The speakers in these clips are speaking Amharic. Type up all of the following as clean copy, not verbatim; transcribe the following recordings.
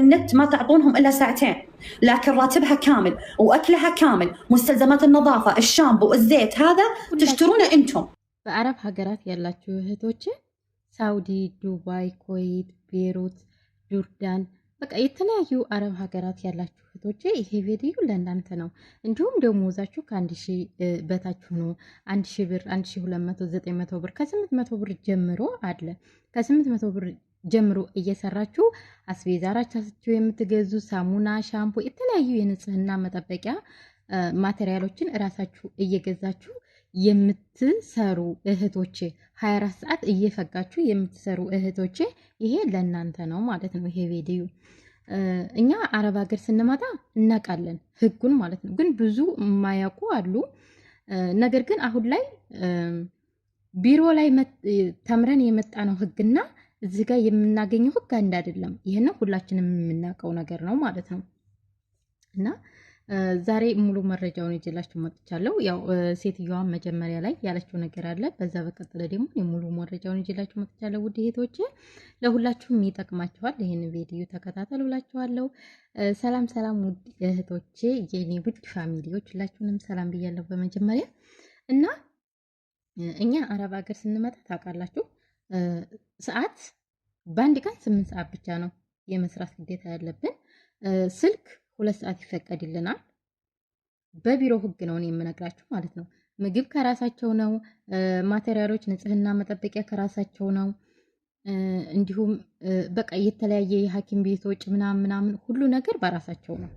النت ما تعطونهم إلا ساعتين، لكن راتبها كامل وأكلها كامل، مستلزمات النظافة، الشامبو، الزيت، هذا تشترونه أنتم. በአረብ ሀገራት ያላችሁ እህቶች ሳውዲ፣ ዱባይ፣ ኩዌት፣ ቤሩት፣ ጆርዳን በቃ የተለያዩ አረብ ሀገራት ያላችሁ እህቶች ይሄ ቪዲዮ ለእናንተ ነው። እንዲሁም ደሞዛችሁ ከ1000 በታች ሆኖ 1000 ብር፣ 1200፣ 900 ብር ከ800 ብር ጀምሮ አለ። ከ800 ብር ጀምሮ እየሰራችሁ አስቤዛ ራሳችሁ የምትገዙ ሳሙና፣ ሻምፖ፣ የተለያዩ የንጽህና መጠበቂያ ማቴሪያሎችን እራሳችሁ እየገዛችሁ የምትሰሩ እህቶቼ 24 ሰዓት እየፈጋችሁ የምትሰሩ እህቶቼ ይሄ ለእናንተ ነው ማለት ነው። ይሄ ቪዲዮ እኛ አረብ ሀገር ስንመጣ እናውቃለን ህጉን ማለት ነው። ግን ብዙ የማያውቁ አሉ። ነገር ግን አሁን ላይ ቢሮ ላይ ተምረን የመጣ ነው ህግና እዚህ ጋር የምናገኘው ህግ አንድ አይደለም። ይሄንን ሁላችንም የምናውቀው ነገር ነው ማለት ነው። እና ዛሬ ሙሉ መረጃውን ይዤላችሁ መጥቻለሁ። ያው ሴትዮዋ መጀመሪያ ላይ ያለችው ነገር አለ። በዛ በቀጥለ ደግሞ ሙሉ መረጃውን ይዤላችሁ መጥቻለሁ። ውድ እህቶቼ ለሁላችሁም ይጠቅማችኋል። ይሄን ቪዲዮ ተከታተሉ ብላችኋለሁ። ሰላም ሰላም ውድ እህቶቼ፣ የኔ ውድ ፋሚሊዎች ሁላችሁንም ሰላም ብያለሁ በመጀመሪያ እና እኛ አረብ ሀገር ስንመጣ ታውቃላችሁ ሰዓት በአንድ ቀን 8 ሰዓት ብቻ ነው የመስራት ግዴታ ያለብን። ስልክ 2 ሰዓት ይፈቀድልናል። በቢሮ ህግ ነው የምነግራችሁ ማለት ነው። ምግብ ከራሳቸው ነው። ማቴሪያሎች ንጽህና መጠበቂያ ከራሳቸው ነው። እንዲሁም በቃ የተለያየ የሐኪም ቤቶች ምናምን ሁሉ ነገር በራሳቸው ነው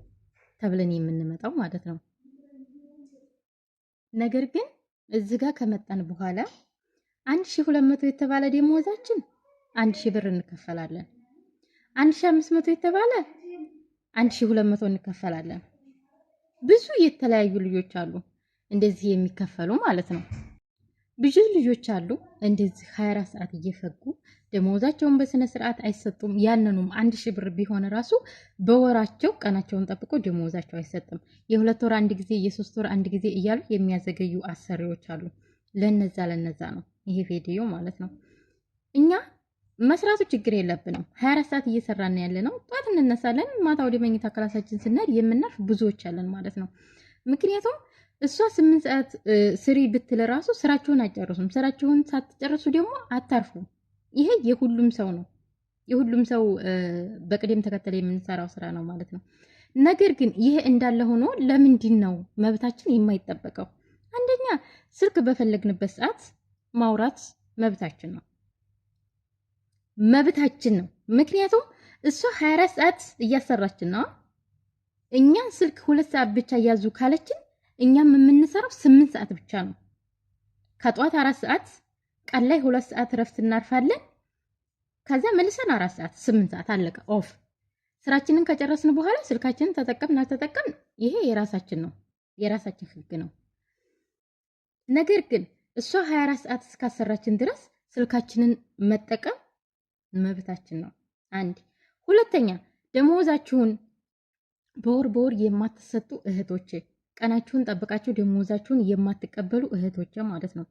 ተብለን የምንመጣው ማለት ነው። ነገር ግን እዚህ ጋር ከመጣን በኋላ 1200 የተባለ ደሞዛችን 1000 ብር እንከፈላለን። 1500 የተባለ 1200 እንከፈላለን። ብዙ የተለያዩ ልጆች አሉ እንደዚህ የሚከፈሉ ማለት ነው። ብዙ ልጆች አሉ እንደዚህ 24 ሰዓት እየፈጉ ደሞዛቸውን በስነ ስርዓት አይሰጡም። ያንኑም 1000 ብር ቢሆን ራሱ በወራቸው ቀናቸውን ጠብቆ ደሞዛቸው አይሰጥም። የ2 ወር አንድ ጊዜ፣ የ3 ወር አንድ ጊዜ እያሉ የሚያዘገዩ አሰሪዎች አሉ። ለነዛ ነው ይሄ ቪዲዮ ማለት ነው። እኛ መስራቱ ችግር የለብንም። 24 ሰዓት እየሰራን ያለ ነው። ጧት እንነሳለን፣ ማታ ወደ መኝታ ክላሳችን ስንሄድ የምናርፍ ብዙዎች አለን ማለት ነው። ምክንያቱም እሷ 8 ሰዓት ስሪ ብትል ራሱ ስራችሁን አጨርሱም። ስራችሁን ሳትጨርሱ ደግሞ አታርፉም። ይሄ የሁሉም ሰው ነው። የሁሉም ሰው በቅደም ተከተል የምንሰራው ስራ ነው ማለት ነው። ነገር ግን ይሄ እንዳለ ሆኖ ለምንድን ነው መብታችን የማይጠበቀው? አንደኛ ስልክ በፈለግንበት ሰዓት ማውራት መብታችን ነው ነው። ምክንያቱም እሷ 24 ሰዓት እያሰራችን ነው። እኛን ስልክ 2 ሰዓት ብቻ ያዙ ካለችን እኛም የምንሰራው 8 ሰዓት ብቻ ነው። ከጧት 4 ሰዓት፣ ቀን ላይ 2 ሰዓት ረፍት እናርፋለን። ከዛ መልሰን 4 ሰዓት፣ 8 ሰዓት አለቀ ኦፍ። ስራችንን ከጨረስን በኋላ ስልካችንን ተጠቀምን አልተጠቀምን ይሄ የራሳችን ነው፣ የራሳችን ህግ ነው። ነገር ግን እሷ 24 ሰዓት እስካሰራችን ድረስ ስልካችንን መጠቀም መብታችን ነው። አንድ ሁለተኛ ደሞዛችሁን በወር የማትሰጡ እህቶቼ፣ ቀናችሁን ጠብቃችሁ ደሞዛችሁን የማትቀበሉ እህቶቼ ማለት ነው።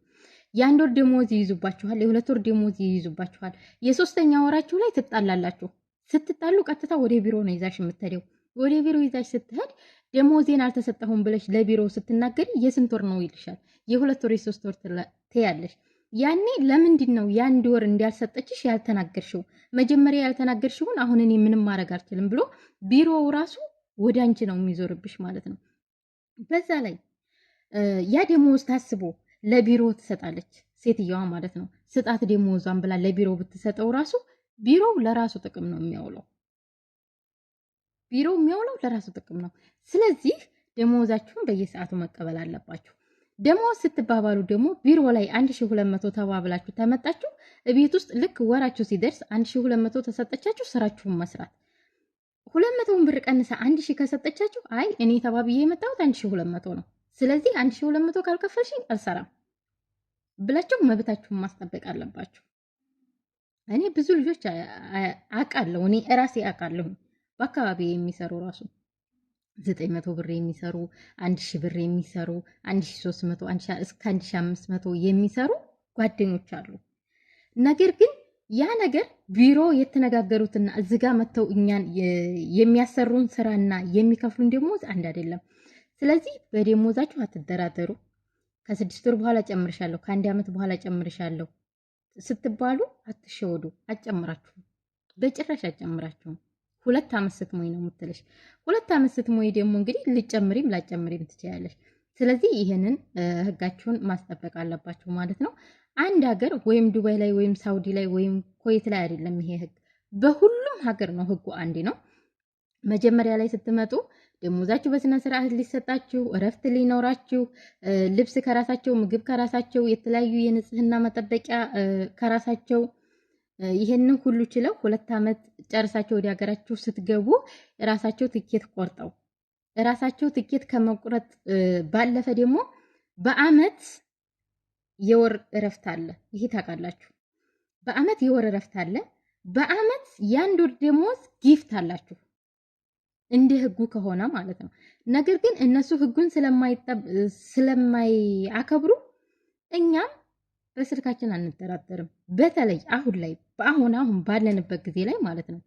የ1 ወር ደሞዝ ይይዙባችኋል፣ የ2 ወር ደሞዝ ይይዙባችኋል። የ3ኛ ወራችሁ ላይ ትጣላላችሁ። ስትጣሉ ቀጥታ ወደ ቢሮ ነው ይዛሽ የምትሄደው። ወደ ቢሮ ይዛሽ ስትሄድ ደሞዜን አልተሰጠሁም ብለሽ ለቢሮ ስትናገሪ የስንት ወር ነው ይልሻል። የ2 ወር የ3 ወር ትያለሽ። ያኔ ለምንድን ነው የ1 ወር እንዲያልሰጠችሽ ያልተናገርሽው? መጀመሪያ ያልተናገርሽውን አሁን እኔ ምንም ማድረግ አልችልም ብሎ ቢሮው ራሱ ወደ አንቺ ነው የሚዞርብሽ ማለት ነው። በዛ ላይ ያ ደሞዝ ታስቦ ለቢሮ ትሰጣለች ሴትየዋ ማለት ነው። ስጣት ደሞዟን ብላ ለቢሮ ብትሰጠው ራሱ ቢሮው ለራሱ ጥቅም ነው የሚያውለው። ቢሮው የሚያውለው ለራሱ ጥቅም ነው። ስለዚህ ደሞዛችሁን በየሰዓቱ መቀበል አለባችሁ። ደሞዝ ስትባባሉ ደግሞ ቢሮ ላይ 1200 ተባብላችሁ ተመጣችሁ ቤት ውስጥ ልክ ወራችሁ ሲደርስ 1200 ተሰጠቻችሁ፣ ስራችሁን መስራት 200 ብር ቀንሳ 1000 ከሰጠቻችሁ አይ እኔ ተባብዬ የመጣሁት 1200 ነው፣ ስለዚህ 1200 ካልከፈልሽኝ አልሰራም ብላችሁ መብታችሁን ማስጠበቅ አለባችሁ። እኔ ብዙ ልጆች አውቃለሁ፣ እኔ ራሴ አውቃለሁ በአካባቢ የሚሰሩ ራሱ 900 ብር የሚሰሩ 1000 ብር የሚሰሩ 1300 እስከ 1500 የሚሰሩ ጓደኞች አሉ። ነገር ግን ያ ነገር ቢሮ የተነጋገሩትና እዚህ ጋር መጥተው እኛን የሚያሰሩን ስራና የሚከፍሉን ደሞዝ አንድ አይደለም። ስለዚህ በደሞዛችሁ አትደራደሩ። ከ6 ወር በኋላ ጨምርሻለሁ፣ ከ1 ዓመት በኋላ ጨምርሻለሁ ስትባሉ አትሸወዱ። አጨምራችሁም፣ በጭራሽ አጨምራችሁም። 2 ዓመት ስትሞይ ነው የምትልሽ። 2 ዓመት ስትሞይ ደግሞ እንግዲህ ልጨምሪም ላጨምሪም ትችያለሽ። ስለዚህ ይሄንን ህጋችሁን ማስጠበቅ አለባችሁ ማለት ነው። አንድ ሀገር ወይም ዱባይ ላይ ወይም ሳውዲ ላይ ወይም ኩዌት ላይ አይደለም ይሄ ህግ፣ በሁሉም ሀገር ነው ህጉ አንድ ነው። መጀመሪያ ላይ ስትመጡ ደሞዛችሁ በስነ ስርዓት ሊሰጣችሁ፣ እረፍት ሊኖራችሁ፣ ልብስ ከራሳቸው፣ ምግብ ከራሳቸው፣ የተለያዩ የንጽህና መጠበቂያ ከራሳቸው፣ ይሄንን ሁሉ ችለው 2 ዓመት ጨርሳቸው ወደ ሀገራችሁ ስትገቡ ራሳቸው ትኬት ቆርጠው ራሳቸው ትኬት ከመቁረጥ ባለፈ ደግሞ በአመት የወር እረፍት አለ። ይሄ ታውቃላችሁ። በአመት የወር እረፍት አለ። በአመት የአንድ ወር ደሞዝ ጊፍት አላችሁ እንደ ህጉ ከሆነ ማለት ነው። ነገር ግን እነሱ ህጉን ስለማያከብሩ እኛም በስልካችን አንደራደርም። በተለይ አሁን ላይ አሁን ባለንበት ጊዜ ላይ ማለት ነው።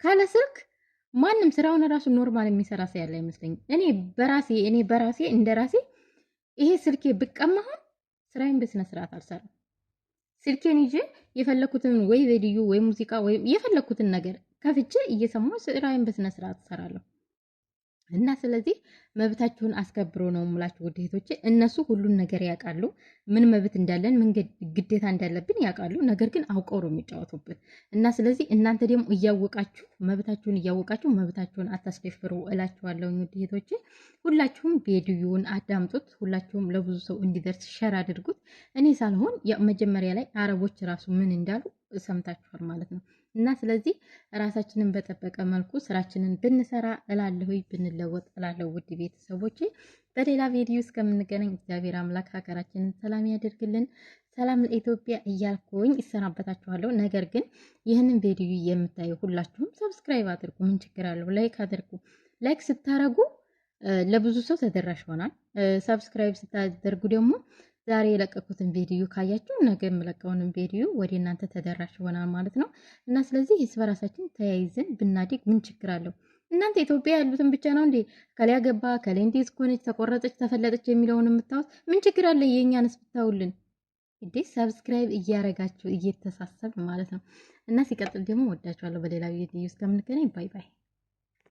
ካለ ስልክ ማንም ስራውን ራሱ ኖርማል የሚሰራ ሰው ያለ አይመስለኝም። እኔ በራሴ እንደራሴ ይሄ ስልኬ ብቀማሁን ስራዬን በስነ ስርዓት አልሰራም። ስልኬን ይዤ የፈለኩትን ወይ ቪዲዮ ወይ ሙዚቃ ወይ የፈለኩትን ነገር ከፍቼ እየሰማሁ ስራዬን በስነ ስርዓት እሰራለሁ። እና ስለዚህ መብታችሁን አስከብሮ ነው የምላችሁ ውድ እህቶቼ። እነሱ ሁሉን ነገር ያውቃሉ፣ ምን መብት እንዳለን ምን ግዴታ እንዳለብን ያውቃሉ። ነገር ግን አውቀው ነው የሚጫወቱብን። እና ስለዚህ እናንተ ደግሞ እያወቃችሁ መብታችሁን አታስደፍሩ እላችኋለሁ ውድ እህቶቼ። ሁላችሁም ቪዲዮውን አዳምጡት፣ ሁላችሁም ለብዙ ሰው እንዲደርስ ሸር አድርጉት። እኔ ሳልሆን መጀመሪያ ላይ አረቦች ራሱ ምን እንዳሉ ሰምታችኋል ማለት ነው። እና ስለዚህ ራሳችንን በጠበቀ መልኩ ስራችንን ብንሰራ እላለሁ፣ ብንለወጥ እላለሁ። ውድ ቤተሰቦቼ በሌላ ቪዲዮ እስከምንገናኝ እግዚአብሔር አምላክ ሀገራችንን ሰላም ያደርግልን። ሰላም ለኢትዮጵያ እያልኩኝ ይሰናበታችኋለሁ። ነገር ግን ይህንን ቪዲዮ የምታዩ ሁላችሁም ሰብስክራይብ አድርጉ። ምን ችግር አለው? ላይክ አድርጉ። ላይክ ስታረጉ ለብዙ ሰው ተደራሽ ይሆናል። ሰብስክራይብ ስታደርጉ ደግሞ ዛሬ የለቀኩትን ቪዲዮ ካያችሁ ነገ የምለቀውንም ቪዲዮ ወደ እናንተ ተደራሽ ይሆናል ማለት ነው። እና ስለዚህ እርስ በራሳችን ተያይዘን ብናድግ ምን ችግር አለው? እናንተ ኢትዮጵያ ያሉትን ብቻ ነው እንዴ ከሊያ ገባ ከላይ እንዴት እስኮነች ተቆረጠች ተፈለጠች የሚለውን የምታዩት? ምን ችግር አለ? የእኛንስ ብታውልን እንዴ ሰብስክራይብ እያረጋችሁ እየተሳሰብ ማለት ነው። እና ሲቀጥል ደግሞ ወዳችኋለሁ። በሌላ ቪዲዮ እስከምንገናኝ ባይ ባይ።